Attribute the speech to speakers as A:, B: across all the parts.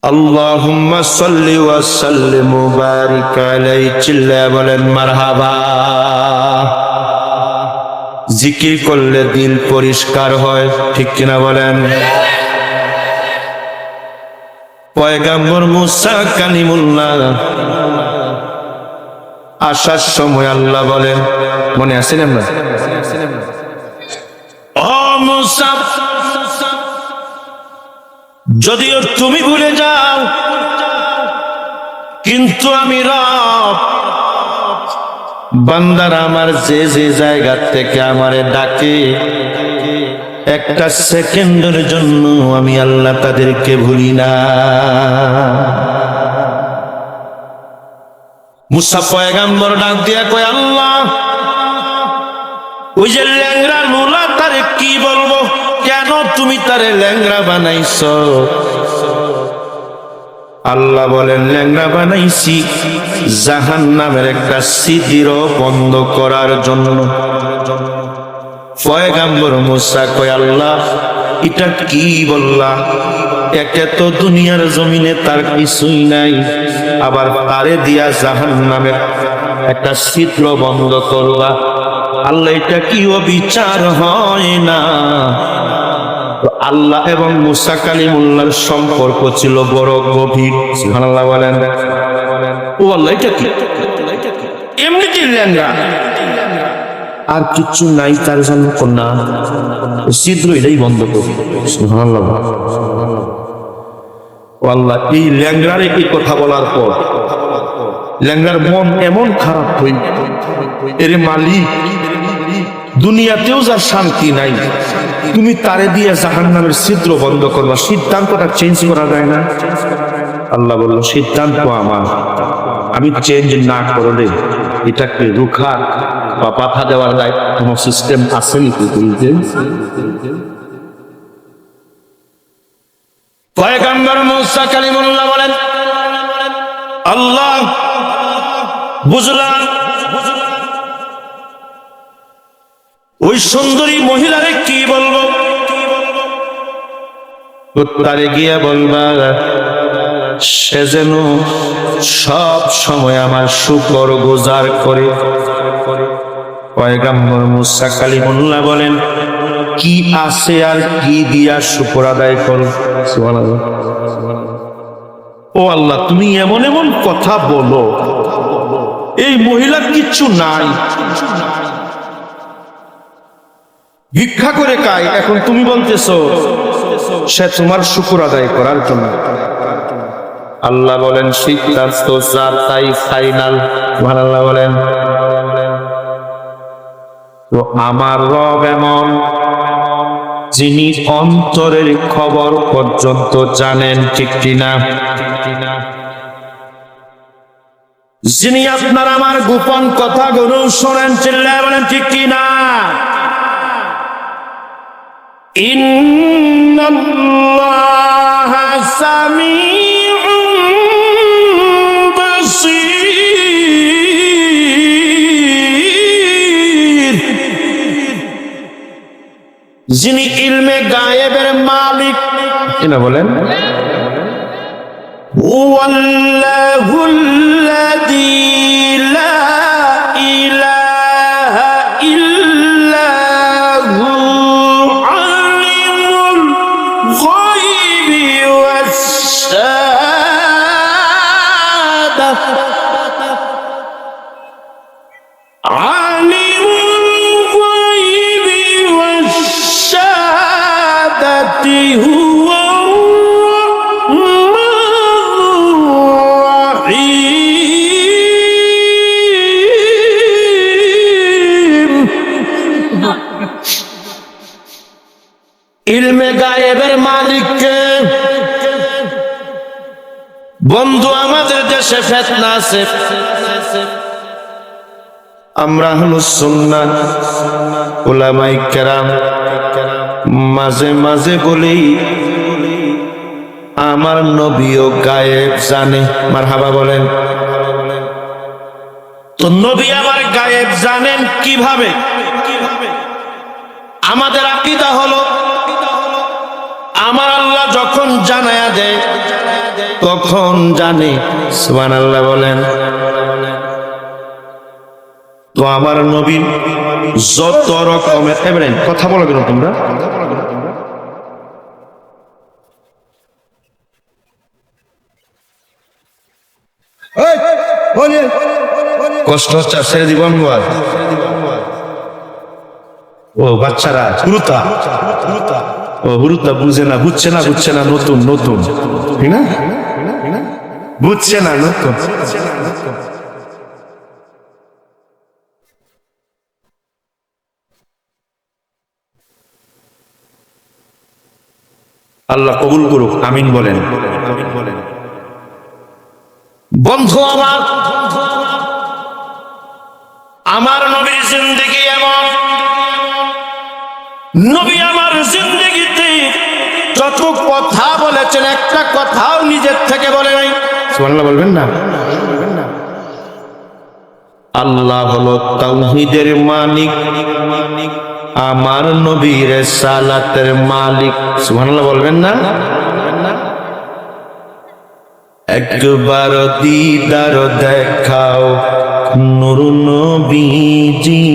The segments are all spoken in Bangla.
A: আল্লাহুম্মা সাল্লি ওয়া সাল্লিম ওয়া বারিক আলাইহি, চিল্লা বলেন মারহাবা। জিকির করলে দিল পরিষ্কার হয়, ঠিক কিনা বলেন? পয়গম্বর মুসা কালিমুল্লাহ আসার সময় আল্লাহ বলেন, মনে আছে না? ও মুসা, যদিও তুমি ভুলে যাও, কিন্তু আমি রব, বান্দারা আমার যে যে জায়গা থেকে আমারে ডাকে, একটা সেকেন্ডের জন্য আমি আল্লাহ তাদেরকে ভুলি না। মুসা পয়গম্বর ডাক দিয়া কয়, আল্লাহ, ওই যে ল্যাংড়া মুলা, তারে কি বলবো? কেন তুমি তারে ল্যাংড়া বানাইছো? আল্লাহ বলেন, ল্যাংড়া বানাইছি জাহান্নামের একটা ছিদ্র বন্ধ করার জন্য। পয়গম্বর মুসা কয়, আল্লাহ, এটা কি বললা? একে তো দুনিয়ার জমিনে তার কিছুই নাই, আবার তারে দিয়া জাহান্নামের একটা ছিদ্র বন্ধ করবা? আল্লাহ, এটা কি অবিচার হয় না? আল্লাহ এবং মুসা কালিমুল্লাহর সম্পর্ক ছিল বড় গভীর। সুবহানাল্লাহ বলেন। ও আল্লাহ, এটা কি? এমনিতেই ল্যাংড়া, আর কিছু নাই তার জন্য কন্যা ছিদ্র, এটাই বন্ধ করবে। সুবহানাল্লাহ। ও আল্লাহ, এই ল্যাংড়ার এই কথা বলার পর ল্যাংড়ার মন এমন খারাপ হই, এর মালিক, দুনিয়াতেও যার শান্তি নাই, তুমি তারে দিয়ে জাহান্নামের ছিদ্র বন্ধ করবা, সিদ্ধান্তটা চেঞ্জ করা যায় না? আল্লাহ বলল, সিদ্ধান্ত আমার, আমি চেঞ্জ না করলে এটাকে রুখা বা বাধা দেওয়ার দায় কোনো সিস্টেম আছে নাকি? পয়গম্বর মুসা কালিমুল্লাহ বলেন, আল্লাহ, বুঝলাম, ওই সুন্দরী মহিলারে কি বলবো? তারে গিয়া বলবা, সে যেন সব সময় আমার শুকর গুজার করে। পয়গম্বর মুসা কালিমুল্লাহ বলেন, কি আছে আর কি দিয়া শুকর আদায় করো? সুবহানাল্লাহ। ও আল্লাহ, তুমি এমন এমন কথা বলো, এই মহিলার কিচ্ছু নাই, ভিক্ষা করে খায়, এখন তুমি বলতেছো সে তোমার শুকর আদায় করার জন্য। আল্লাহ বলেন, সিদ্ধান্ত যা তাই ফাইনাল। সুবহানাল্লাহ বলেন। তো আমার রব এমন, যিনি অন্তরের খবর পর্যন্ত জানেন, ঠিক কিনা? যিনি আপনার আমার গোপন কথাগুলো শোনেন, চিল্লায় বলেন ঠিক কিনা? ইন্নাল্লাহা সামিউন বাসীর, যিনি ইলমে গায়েবের মালিক, কিনা বলেন? হুয়াল্লাহুল্লাযী লা ইলাহা ইল্লা হু আলিমুল গায়বি ওয়াস শাহাদাহ, আলিমুল গায়বি ওয়াস শাহাদাতি হুয়া ইলমে গায়েবের মালিককে। বন্ধু, আমাদের দেশে ফিতনা আছে, আমরা আহলুস সুন্নাহ উলামায়ে কেরাম মাঝে মাঝে বলি, আমার নবীও গায়েব জানে। মারহাবা বলেন। তো নবী আমার গায়েব জানেন কিভাবে? আমাদের আকীদা হলো, আমার আল্লাহ যখন জানায়া দেয় তখন জানে। সুবহানাল্লাহ বলেন। তো আমার নবীর যত রকমের, এবারে কথা বলো কেন তোমরা? কষ্ট হচ্ছে, ছেড়ে জীবন। ও বাচ্চারা হুরুতা, ও হুরুতা বুঝে না, বুঝছে না, বুঝছে না, নতুন নতুন, ঠিক না? বুঝছে না, নতুন। আল্লাহ কবুল করুক, আমিন বলেন। বন্ধু আমার, আমার নবীর জিন্দেগি এমন, নবী আমার জিন্দেগিতে যত কথা বলেছেন একটা কথাও নিজের থেকে বলে নাই। সুবহানাল্লাহ বলবেন না? আল্লাহ হলো তাওহীদের মালিক, আমার নবী রিসালাতের মালিক। সুবহানাল্লাহ বলবেন না? একবার দিদার দেখাও নূর নবীজি,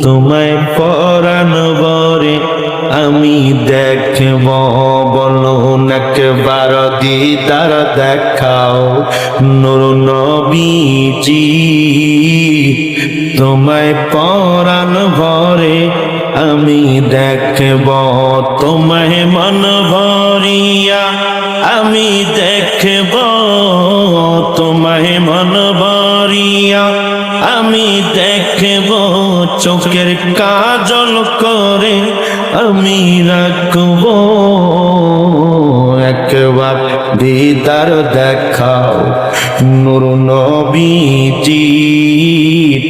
A: তোমায় পরাণ ভরে আমি দেখব। বলুন একবার দিদার দেখাও নূর নবীজি, তোমায় পরাণ ভরে আমি দেখব। তোমায় মন ভরিয়া আমি দেখব, তোমায় মন ভরিয়া আমি দেখব। চোখের কাজল করে আমি রাখব। একবার দিদার দেখাও নূর নবীজি,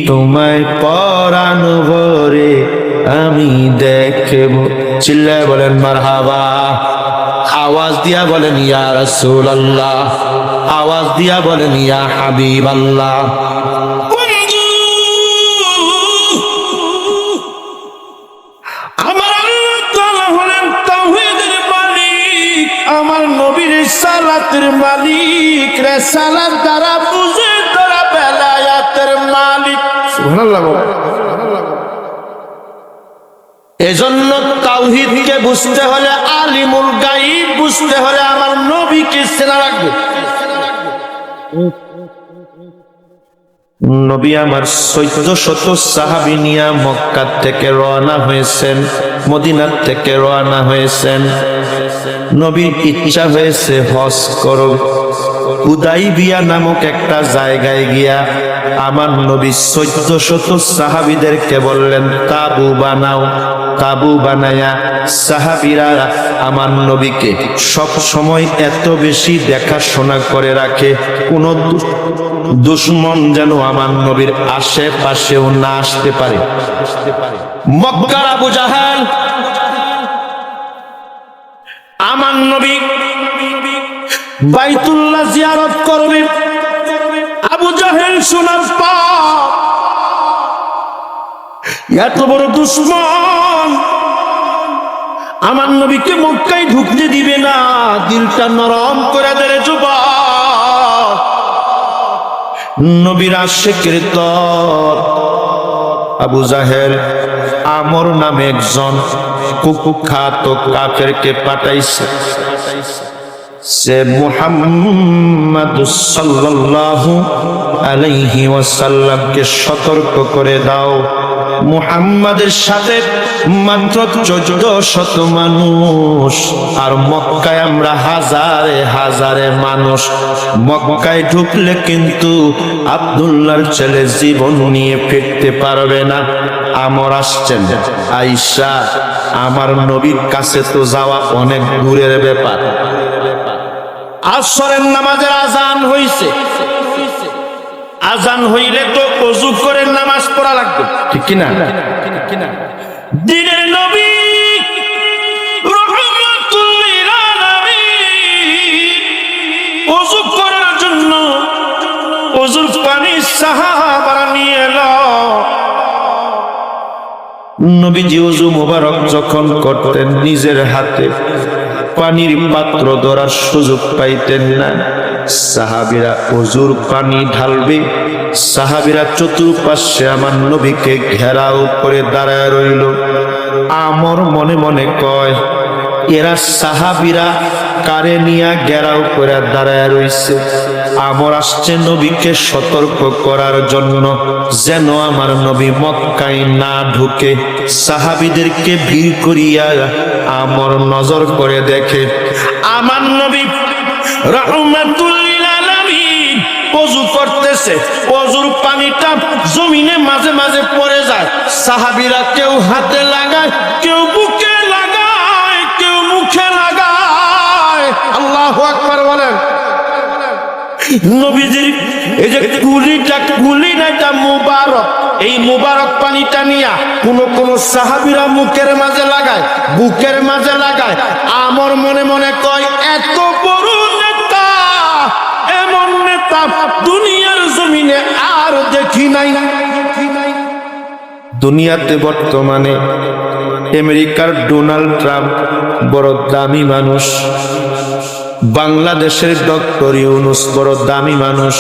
A: তোমায় পরাণ ভরে আমি দেখব। চিল্লায় বলেন মারহাবা, আওয়াজ দিয়া বলেন ইয়া রাসূলুল্লাহ, আওয়াজ দিয়া বলেন ইয়া হাবিবাল্লাহ। আমার আল্লাহ তাআলা হলেন তাওহীদের মালিক, আমার নবীর রিসালাতের মালিক, রিসালাত দ্বারা বুঝে দ্বারা বেলায়াতের মালিক। সুবহানাল্লাহ। এজন্য তাওহীদকে বুঝতে হলে, আলিমুল গায়ব বুঝতে হলে আমার নবীকে চেনা লাগবে। নবী আমার 1400 সাহাবী নিয়ে মক্কা থেকে রওনা হয়েছেন, মদিনা থেকে রওনা হয়েছেন। নবীর ইচ্ছা হয়েছে হজ করব। হুদাইবিয়া নামক একটা জায়গায় গিয়া আমার নবী 1400 সাহাবীদেরকে বললেন তাবু বানাও। তাবু বানায়া সাহাবীরা আমার নবীকে সব সময় এত বেশি দেখাশোনা করে রাখে, কোন দুশমন যেন আমার নবীর আশেপাশেও না আসতে পারে। মক্কার আবু জাহেল আমার নবী বাইতুল্লাহ জিয়ারত করবে, আবু জাহেল শোনার পর এত বড় দুশমন আমার নবীকে মক্কায় ঢুকতে দিবে না, দিলটা নরম করে দেয় যুবক। নবীর আশিকের দল আবু জাহেল আমর নামে একজন কুখ্যাত কাফেরকে পাঠাইছে। সে মুহাম্মদ সাল্লাল্লাহু আলাইহি ওয়াসাল্লামকে সতর্ক করে দাও, মুহাম্মাদের সাথে মাত্র 1400 মানুষ, আর মক্কায় আমরা হাজারে হাজারে মানুষ। মক্কায় ঢুকলে কিন্তু আব্দুল্লাহর ছেলে জীবন নিয়ে ফিরতে পারবে না। আমর আসছেন, আয়েশা আমার নবীর কাছে তো যাওয়া অনেক দূরের ব্যাপার। আসরের নামাজের আজান হইছে, আজান হইলে তো ওযু করে নামাজ পড়া লাগবে, ঠিক কি না? দিনের নবী রাহমাতুল লিল আলামিন ওযু করার জন্য ওযুর পানি সাহাবারা নিয়ে এলো। নবীজি ওযু মোবারক যখন করতেন নিজের হাতে পানির পাত্র ধরার সুযোগ পাইতেন না। সাহাবীরা ওযুর পানি ঢালবে, সাহাবীরা চতুর্পাশে আমার নবীকে ঘেরাও করে দাঁড়ায় রইল। আমর মনে মনে কয়, এরা সাহাবীরা কারে নিয়া ঘেরাও করে দাঁড়ায় রইছে। আমর আসছে নবীকে সতর্ক করার জন্য, যেন আমার নবী মক্কায় না ঢুকে। সাহাবীদেরকে ভিড় করিয়া আমর নজর করে দেখে আমার নবী রাহমাতুল লিল আলামিন ওযু করতেছে। ওযুর পানিটা জমিনে মাঝে মাঝে পড়ে যায়। সাহাবীরা কেউ হাতে লাগায়, কেউ বুকে লাগায়, কেউ মুখে লাগায়। আল্লাহু আকবার বলেন। নবীজির এই যে কুলি না, এটা মুবারক। এই মুবারক পানিটা নিয়া কোন সাহাবীরা মুখের মাঝে লাগায়, বুকের মাঝে লাগায়। আমর মনে মনে কয়, এত বড় নেতা, এমন নেতা দুনিয়ার জমিনে আর দেখি নাই। দুনিয়াতে বর্তমানে আমেরিকার ডোনাল্ড ট্রাম্প বড় দামি মানুষ, বাংলাদেশের ডক্টর ইউনূস বড় দামি মানুষ,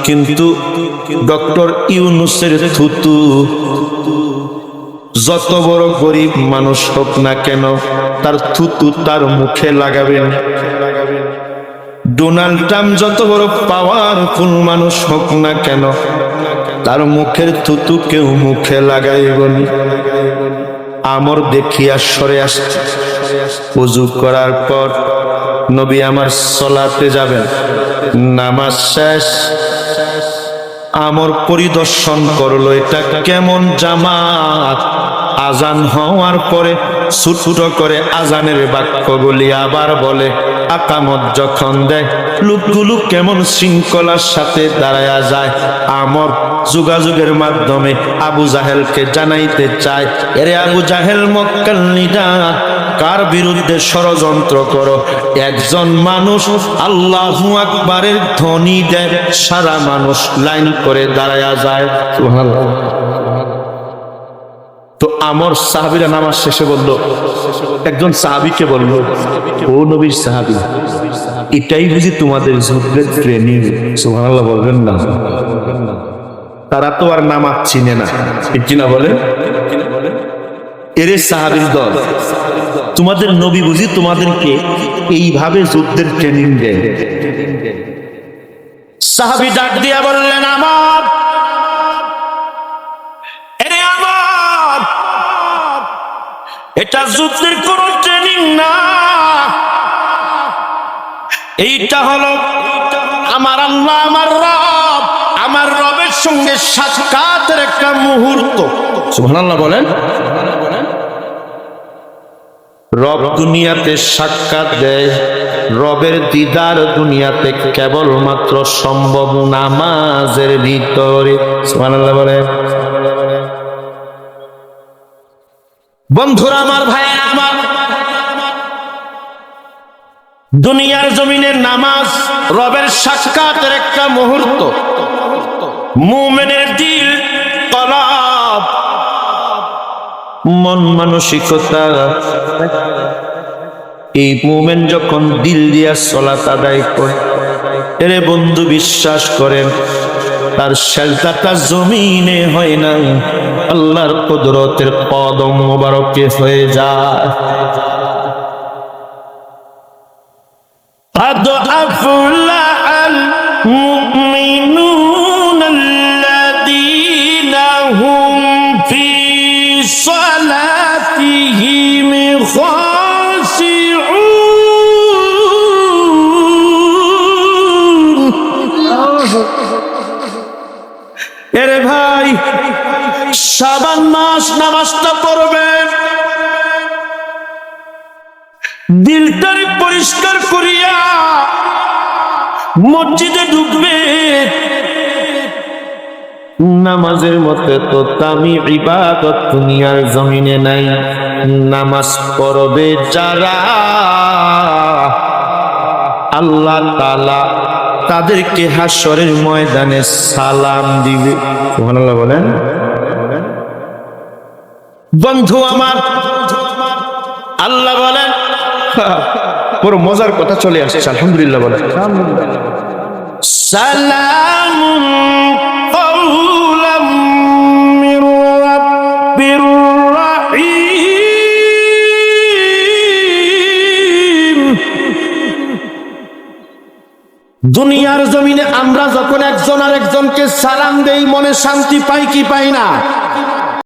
A: কিন্তু ডক্টর ইউনূসের থুতু যত বড় গরিব মানুষ হোক না কেন, তার থুতু তার মুখে লাগাবেন। ডোনাল্ড ট্রাম্প যত বড় পাওয়ারফুল মানুষ হোক না কেন, তার মুখের থুতু কেউ মুখে লাগাইবনি। আমর দেখিয়া সরে আসছে। ওযু করার পর নবী আমার সালাতে যাবেন, নামাজ শেষ। আমর পরিদর্শন করলো এটা কেমন জামাত। আজান হওয়ার পরে ছোট করে আজানের বাক্যগুলি আবার বলে। আকামত যখন দেয়, লোকগুলো কেমন শৃঙ্খলার সাথে দাঁড়ায়া যায়। আমর যোগাযোগের মাধ্যমে আবু জাহেলকে জানাইতে চায়, এরে আবু জাহেল, মক্কার লিডার, কার বিরুদ্ধে ষড়যন্ত্র করো? একজন মানুষ আল্লাহু আকবারের ধ্বনি দেয়, সারা মানুষ লাইন করে দাঁড়ায়া যায়। সুবহানাল্লাহ। তো আমর সাহাবীরা নামাজ শেষে বলল, একজন সাহাবীকে বলল, ও নবীর সাহাবী, এটাই বুঝি তোমাদের যুদ্ধের ট্রেনিং? সুবহানাল্লাহ বলবেন না। তারা তো আর নামাজ চিনে না, ঠিক কিনা বলে? এরে সাহাবীর দল, তোমাদের নবী বুঝি তোমাদেরকে এইভাবে যুদ্ধের ট্রেনিং দেয়? সাহাবী ডাক দিয়া বললেন, আমার এটা যুদ্ধের কোন ট্রেনিং না, এইটা হলো আমার আল্লাহ, আমার রব, আমার রবের সঙ্গে সাক্ষাতের একটা মুহূর্ত। সুবহানাল্লাহ বলেন। রব দুনিয়াতে সাক্ষাৎ দেয়, রবের দিদার দুনিয়াতে কেবলমাত্র সম্ভব নামাজের ভিতরে। সুবহানাল্লাহ বলেন। বন্ধুরা আমার, ভাইয়েরা আমার, দুনিয়ার জমিনের নামাজ রবের সাক্ষাতের একটা মুহূর্ত। মুমিনের দিল, কলব, মন মানসিকতা, এই মুমিন যখন দিল দিয়া সালাত আদায় করে, এরে বন্ধু বিশ্বাস করেন, তার সেজদাটা জমিনে হয় না, আল্লাহর কুদরতের কদম মোবারকে হয়ে যায়। قد أفلح المؤمنون الذين هم في صلاتهم خاشعون। এরে ভাই, শাবান মাস নামাজটা পড়বেন, দিলটারে পরিষ্কার করিয়া মসজিদে ঢুকবে। নামাজের মতে তো দামি ইবাদত দুনিয়ার জমিনে নাই। নামাজ পড়বে যারা, আল্লাহ তাআলা তাদেরকে হাসরের ময়দানে সালাম দিবে। সুবহানাল্লাহ বলেন। বন্ধু আমার, আল্লাহ বলেন, বড় মজার কথা চলে আসছে, আলহামদুলিল্লাহ বলে। সালামুন কাওলাম মির রাব্বির রাহিম। দুনিয়ার জমিনে আমরা যখন একজন আরেকজনকে সালাম দেই মনে শান্তি পাই কি পাই না?